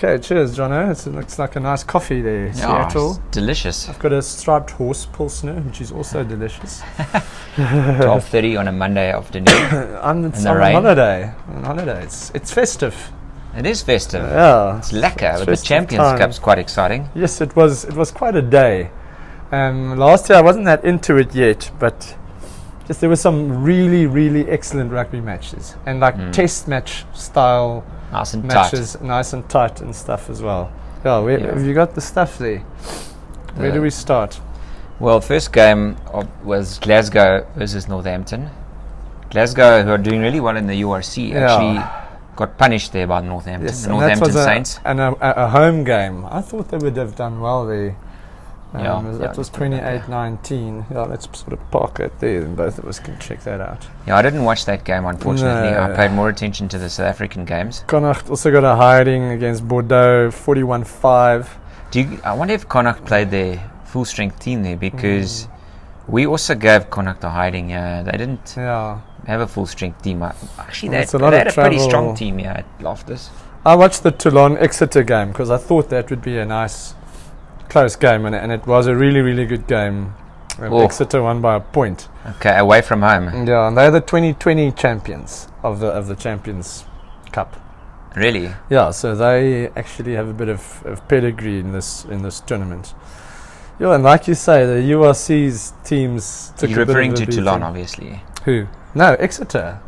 Okay, cheers, Jono. It looks like a nice coffee there, Seattle. It's delicious. I've got a striped horse pilsner, which is also delicious. 12:30 on a Monday afternoon. I'm on holiday. It's festive. It is festive. Yeah. It's lekker. But the Champions Cup's quite exciting. Yes, it was. It was quite a day. Last year I wasn't that into it yet, but just there were some really, really excellent rugby matches and test match style matches, nice and tight and stuff as well. Have you got the stuff there? Where do we start? Well, first game was Glasgow versus Northampton. Glasgow, who are doing really well in the URC, actually got punished there by Northampton. Yes, the Northampton Saints. And a home game. I thought they would have done well there. That was 28-19. Yeah, let's sort of park it there and both of us can check that out. Yeah, I didn't watch that game, unfortunately. No. I paid more attention to the South African games. Connacht also got a hiding against Bordeaux, 41-5. I wonder if Connacht played their full-strength team there, because we also gave Connacht a hiding. They didn't have a full-strength team. Actually, they had a pretty strong team at Loftus. I watched the Toulon-Exeter game because I thought that would be a nice close game, and it was a really, really good game. Exeter won by a point. Okay, away from home. Yeah, and they're the 2020 champions of the Champions Cup. Really? Yeah, so they actually have a bit of pedigree in this tournament. Yeah, and like you say, the URC's teams took You're a bit referring of a to beating. Toulon, obviously. Who? No, Exeter.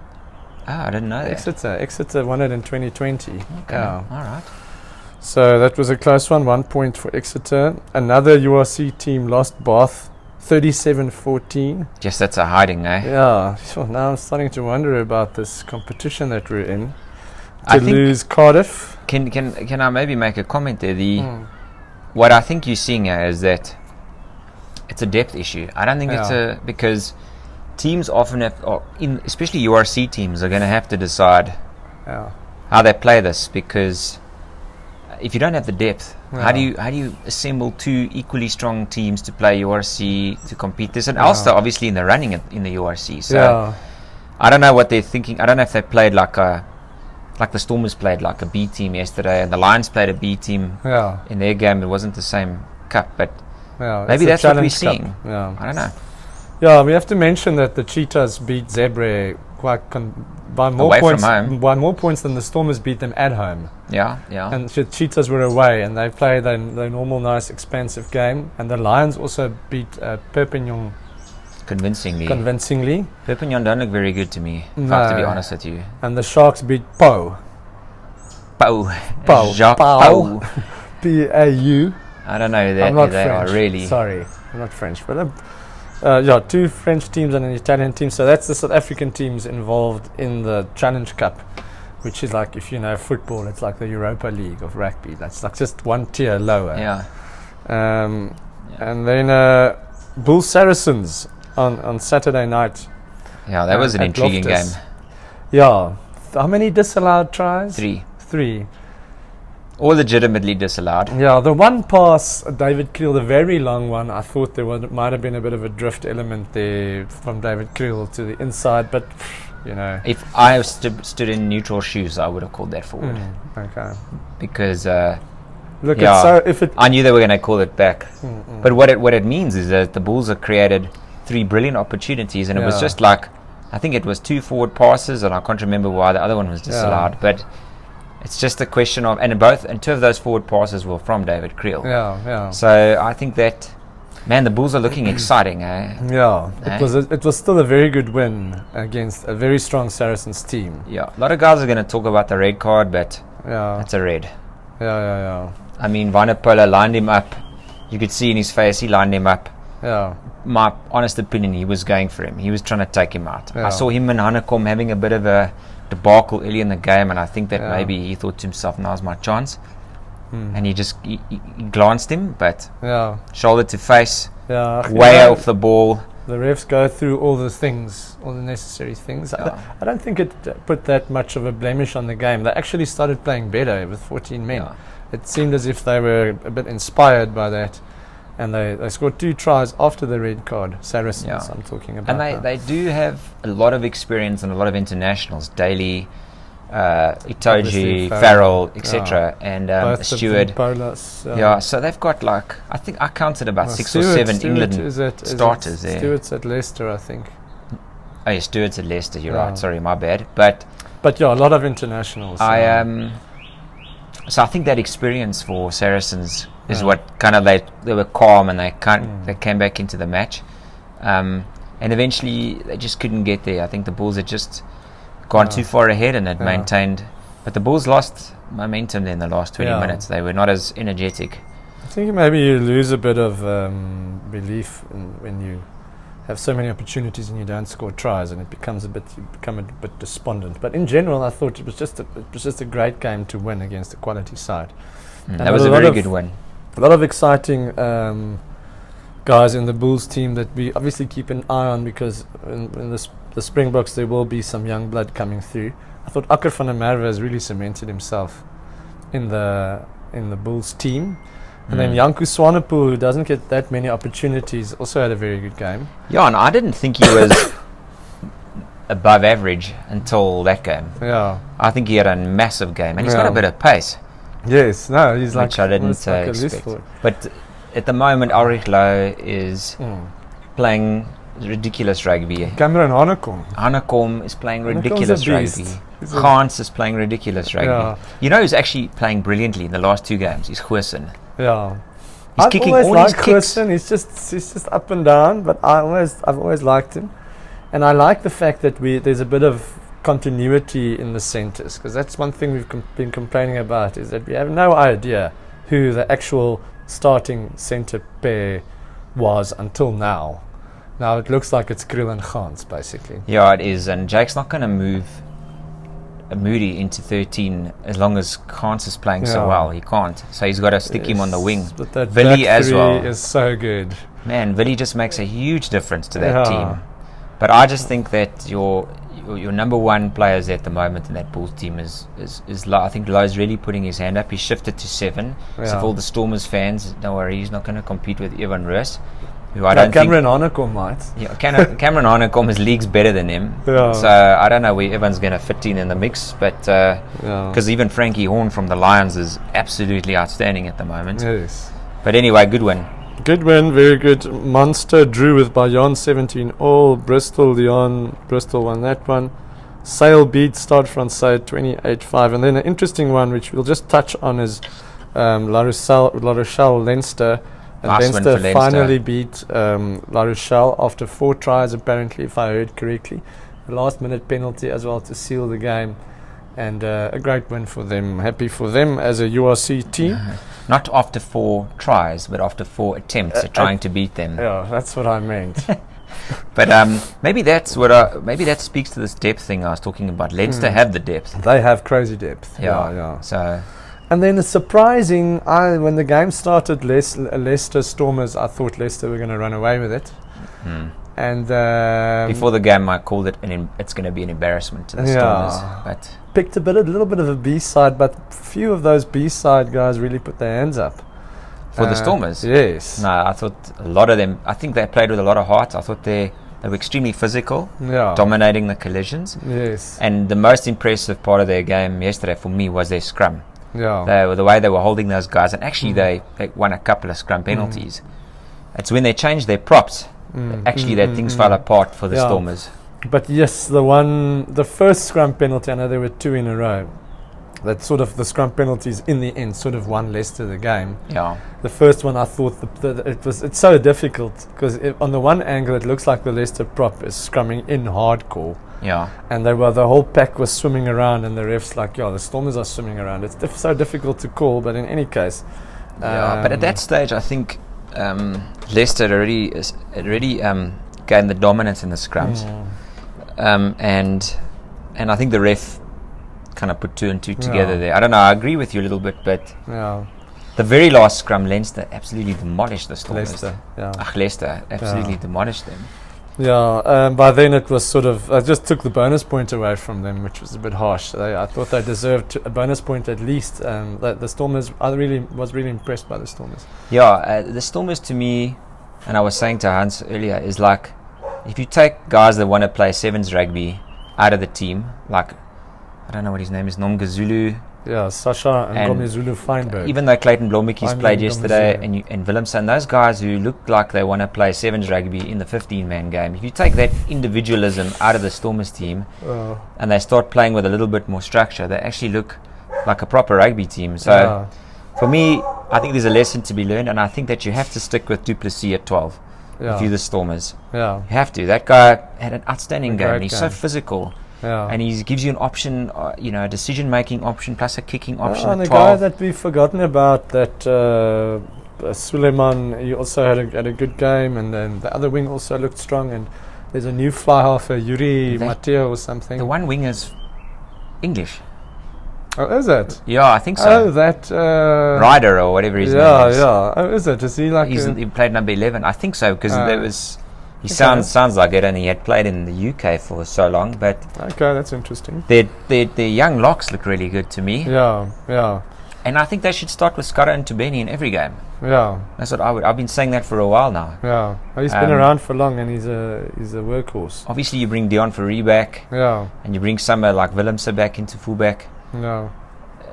Oh, I didn't know that. Exeter won it in 2020. Okay, yeah. All right. So that was a close one, 1 point for Exeter. Another URC team lost Bath, 37-14. Yes, that's a hiding, eh? Yeah, so now I'm starting to wonder about this competition that we're in. I To lose Cardiff. Can I maybe make a comment there? What I think you're seeing here is that it's a depth issue. I don't think it's because teams often especially URC teams, are going to have to decide how they play this, because if you don't have the depth, how do you assemble two equally strong teams to play URC to compete? There's an Ulster obviously in the running in the URC, so I don't know what they're thinking. I don't know if they played like the Stormers played like a B team yesterday, and the Lions played a B team in their game. It wasn't the same cup, but maybe that's what we're seeing. I don't know. Yeah, we have to mention that the Cheetahs beat Zebra by more points than the Stormers beat them at home. Yeah. And the Cheetahs were away, and they played their normal, nice, expansive game. And the Lions also beat Perpignan convincingly. Perpignan don't look very good to me, if I have to be honest with you. And the Sharks beat Pau. Jacques Pau. P-A-U. I don't know I'm not they French. are really. Sorry, I'm not French, but two French teams and an Italian team. So that's the South African teams involved in the Challenge Cup, which is like, if you know football, it's like the Europa League of rugby. That's like just one tier lower. And then Bull Saracens on Saturday night. Yeah, that was an intriguing game. Yeah. How many disallowed tries? 3. All legitimately disallowed. Yeah, the one pass, David Creel, the very long one, I thought there might have been a bit of a drift element there from David Creel to the inside, but, you know. If I stood in neutral shoes, I would have called that forward. Okay. Because, I knew they were going to call it back. But what it means is that the Bulls have created 3 brilliant opportunities, and it was just like, I think it was 2 forward passes, and I can't remember why the other one was disallowed, but it's just a question of, and 2 of those forward passes were from David Creel. So I think that, man, the Bulls are looking exciting, eh? Yeah, it was still a very good win against a very strong Saracens team. Yeah, a lot of guys are going to talk about the red card, but it's a red. Yeah. I mean, Van der Poel lined him up. You could see in his face, he lined him up. Yeah. My honest opinion, he was going for him. He was trying to take him out. I saw him and Hanekom having a bit of a debacle early in the game, and I think that maybe he thought to himself, now's my chance. And he glanced him, but shoulder to face, way off the ball. The refs go through all the necessary things. I don't think it put that much of a blemish on the game. They actually started playing better with 14 men. It seemed as if they were a bit inspired by that. And they scored 2 tries after the red card. Saracens, I'm talking about. And they do have a lot of experience and a lot of internationals. Daly, Itoje, Farrell, etc., and Stewart. So they've got I think I counted about 6 or 7 England starters there. Stewart's at Leicester, I think. Oh yeah, Stewart's at Leicester. You're right. Sorry, my bad. But yeah, a lot of internationals. So I think that experience for Saracens is what kind of they were calm and they came back into the match, and eventually they just couldn't get there. I think the Bulls had just gone too far ahead and had maintained, but the Bulls lost momentum in the last 20 minutes. They were not as energetic. I think maybe you lose a bit of belief when you have so many opportunities and you don't score tries, and you become a bit despondent. But in general, I thought it was just a great game to win against a quality side. That was a very good win. A lot of exciting guys in the Bulls team that we obviously keep an eye on, because in the Springboks there will be some young blood coming through. I thought Akker van der Merwe has really cemented himself in the Bulls team. And then Janku Swanepoel, who doesn't get that many opportunities, also had a very good game. Yeah, and I didn't think he was above average until that game. Yeah. I think he had a massive game, and he's got a bit of pace. Yes, no, he's which I didn't expect. But at the moment, Ulrich Lowe is playing ridiculous rugby. Cameron Hanekom is playing ridiculous rugby. Gans is playing ridiculous rugby. Yeah. You know who's actually playing brilliantly in the last 2 games? Is Goosen. Yeah, he's kicking all his kicks. He's just up and down, but I've always liked him, and I like the fact that there's a bit of continuity in the centres, because that's one thing we've been complaining about, is that we have no idea who the actual starting centre pair was until now. Now it looks like it's Kriel and Gans basically. Yeah, it is, and Jake's not going to move Moody into 13 as long as Gans is playing so well. He can't, so he's got to stick him on the wing. But that Willie as well is so good. Man, Willie just makes a huge difference to that team. But I just think that your number one players at the moment in that Bulls team is I think Lowe's really putting his hand up. He shifted to 7. So for all the Stormers fans, don't worry, he's not going to compete with Evan Roos, who I don't think Cameron Hanekom might. Yeah, Cameron Hanekom is leagues better than him. Yeah. So I don't know where Evan's going to fit in the mix, but because even Frankie Horn from the Lions is absolutely outstanding at the moment. Yes. But anyway, good win. Good win, very good. Munster drew with Bayonne 17 all. Bristol won that one. Sale beat Stade Francais 28-5. And then an interesting one, which we'll just touch on, is La Rochelle Leinster. And nice Leinster finally beat La Rochelle after 4 tries, apparently, if I heard correctly. A last-minute penalty as well to seal the game. And a great win for them. Happy for them as a URC team. Not after 4 tries, but after 4 attempts at trying to beat them. Yeah, that's what I meant. But maybe that speaks to this depth thing I was talking about. Leinster have the depth. They have crazy depth. Yeah. So, and then it's surprising. When the game started, Leicester Stormers, I thought Leicester were going to run away with it. And before the game, I called it it's going to be an embarrassment to the Stormers. But picked a little bit of a B-side, but few of those B-side guys really put their hands up. For the Stormers? Yes. No, I thought a lot of them, I think they played with a lot of heart. I thought they were extremely physical, dominating the collisions. Yes. And the most impressive part of their game yesterday for me was their scrum. Yeah. The way they were holding those guys, and actually they won a couple of scrum penalties. It's when they changed their props, that things fell apart for the Stormers. But yes, the first scrum penalty, I know there were 2 in a row. That sort of the scrum penalties in the end sort of won Leicester the game. Yeah. The first one, I thought it's so difficult because on the one angle it looks like the Leicester prop is scrumming in hardcore. Yeah. And the whole pack was swimming around, and the refs like, the Stormers are swimming around. It's so difficult to call, but in any case. But at that stage, I think Leicester already gained the dominance in the scrums. And I think the ref kind of put 2 and 2 together there. I don't know, I agree with you a little bit, but the very last scrum, Leinster absolutely demolished the Stormers. Leicester absolutely demolished them. By then it was sort of, I just took the bonus point away from them, which was a bit harsh. I thought they deserved a bonus point at least. The Stormers, I was really impressed by the Stormers. The Stormers to me, and I was saying to Hans earlier, is like, if you take guys that want to play sevens rugby out of the team, like I don't know what his name is, Nomgazulu. Yeah, Sasha and Ngomezulu Feinberg. Even though Clayton Blommetjies played yesterday and Willemsen, those guys who look like they want to play sevens rugby in the 15-man game, if you take that individualism out of the Stormers team and they start playing with a little bit more structure, they actually look like a proper rugby team. So for me, I think there's a lesson to be learned, and I think that you have to stick with Du Plessis at 12 if you're the Stormers. You have to. That guy had an outstanding game. He's so physical. And he gives you an option, a decision-making option plus a kicking option. And at the 12. guy that we've forgotten about, that Suleiman, he also had a good game, and then the other wing also looked strong. And there's a new fly half, Yuri Mateo or something. The one wing is English. Oh, is it? Yeah, I think so. Oh, that Ryder or whatever his name is. Yeah. Oh, is it? Is he like? He played number 11. I think so, because there was. He sounds like it, and he had played in the UK for so long. But okay, that's interesting. The young locks look really good to me. Yeah. And I think they should start with Skara and Tubeni in every game. Yeah, that's what I've been saying that for a while now. Yeah, well, he's been around for long, and he's a workhorse. Obviously, you bring Dion Fourie back. Yeah, and you bring somewhere like Willemse back into fullback. Yeah.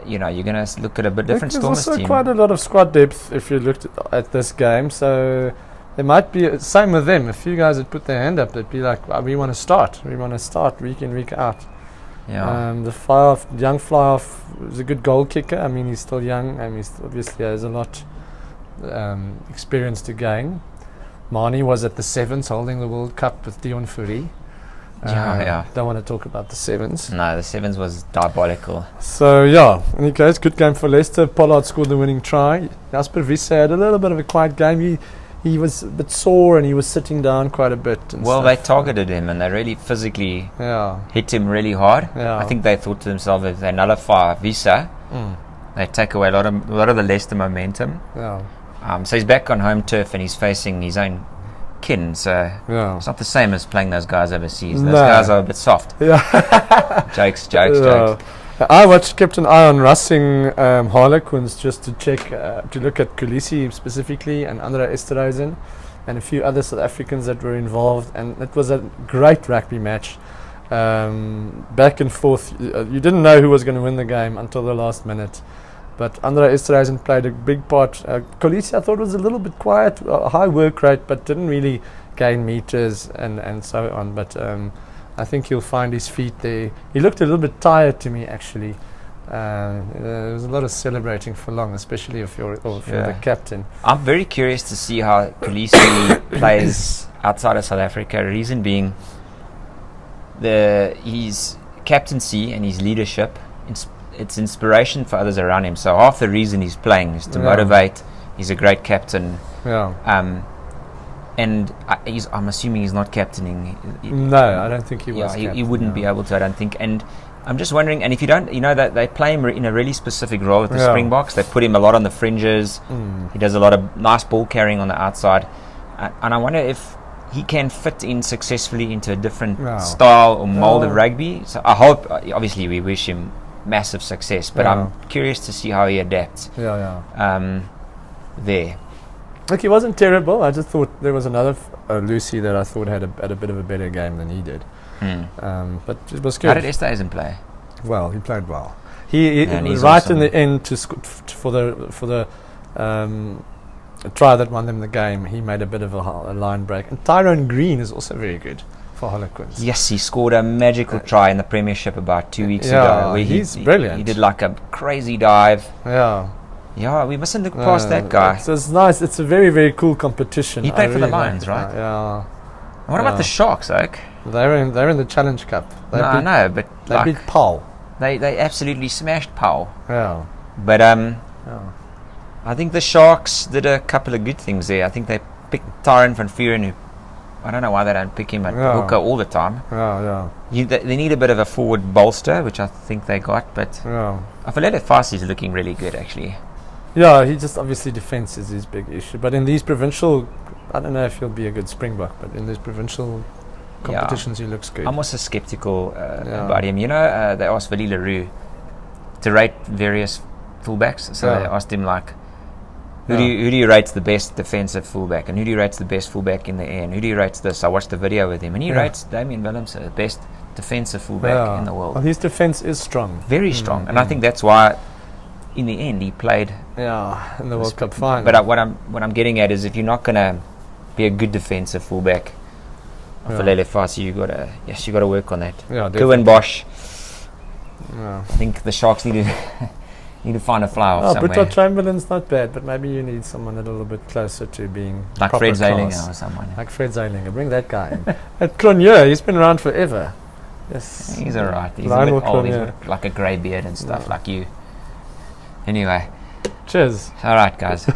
You're going to look at a bit different Stormers team. There's also quite a lot of squad depth if you looked at this game. So there might be same with them. A few guys that put their hand up, they'd be like, we want to start. We want to start week in, week out. Yeah. The young fly-off is a good goal kicker. I mean, he's still young. I mean, he obviously has a lot experience to gain. Marnie was at the Sevens holding the World Cup with Dion Fourie. Don't want to talk about the Sevens. No, the Sevens was diabolical. So, in any case, good game for Leicester. Pollard scored the winning try. Jasper Wiese had a little bit of a quiet game. He was a bit sore and he was sitting down quite a bit. They targeted him and they really physically hit him really hard. Yeah. I think they thought to themselves, if they nullify Wiese, they take away a lot of the Leicester momentum. Yeah. So he's back on home turf and he's facing his own kin. So it's not the same as playing those guys overseas. Those guys are a bit soft. Yeah. Jokes. I kept an eye on Racing Harlequins just to check, to look at Kulisi specifically and Andra Esterhuizen and a few other South Africans that were involved, and it was a great rugby match, back and forth. You didn't know who was going to win the game until the last minute, but Andra Esterhuizen played a big part. Kulisi, I thought, was a little bit quiet, high work rate, but didn't really gain meters and so on, but I think he'll find his feet there. He looked a little bit tired to me, actually. There was a lot of celebrating for long, especially if you're the captain. I'm very curious to see how Kulisi plays outside of South Africa. Reason being, his captaincy and his leadership, it's inspiration for others around him. So half the reason he's playing is to motivate. He's a great captain. And I'm assuming he's not captaining. No, I don't think he was. He wouldn't be able to, I don't think. And I'm just wondering, and if you don't, that they play him in a really specific role with the Springboks. They put him a lot on the fringes. He does a lot of nice ball carrying on the outside. And I wonder if he can fit in successfully into a different style or mold of rugby. So I hope, obviously we wish him massive success, but I'm curious to see how he adapts there. Look, he wasn't terrible. I just thought there was another Lucy that I thought had a bit of a better game than he did. But it was good. How did Esterhuizen play? Well, he played well. He right in the end for the try that won them the game. He made a bit of a line break. And Tyrone Green is also very good for Harlequins. Yes, he scored a magical try in the Premiership about 2 weeks ago. Where he's brilliant. He did like a crazy dive. Yeah, we mustn't look past that guy. It's nice. It's a very, very cool competition. He played for the Lions, right? Yeah. What about the Sharks, Oak? They're in the Challenge Cup. I know, but they beat Paul. They absolutely smashed Paul. Yeah. But I think the Sharks did a couple of good things there. I think they picked Tyron van Vuren, who I don't know why they don't pick him at hooker all the time. They need a bit of a forward bolster, which I think they got. But Afalele Fasi is looking really good, actually. Yeah, he just obviously defense is his big issue. But in these provincial, I don't know if he'll be a good Springbok, but in these provincial competitions he looks good. I'm also skeptical about him. They asked Willie Leroux to rate various fullbacks. So they asked him who do you rate the best defensive fullback, and who do you rate the best fullback in the air, and who do you rate this? I watched the video with him, and he rates Damien Willemse the best defensive fullback in the world. Well, his defense is strong. Very strong. And I think that's why, in the end, he played in the World Cup final. But what I'm getting at is, if you're not going to be a good defensive fullback of a Lele Fasi, you gotta work on that. Kevin Bosch. I think the Sharks need to find a flower somewhere. Britta Chamberlain's not bad, but maybe you need someone a little bit closer to being like proper Fred Zeilinger class. or someone. Like Fred Zeilinger, bring that guy in. At Cronje, he's been around forever. Yes, he's alright. He's a bit old. He's got like a grey beard and stuff like you. Anyway. Cheers. Alright, guys.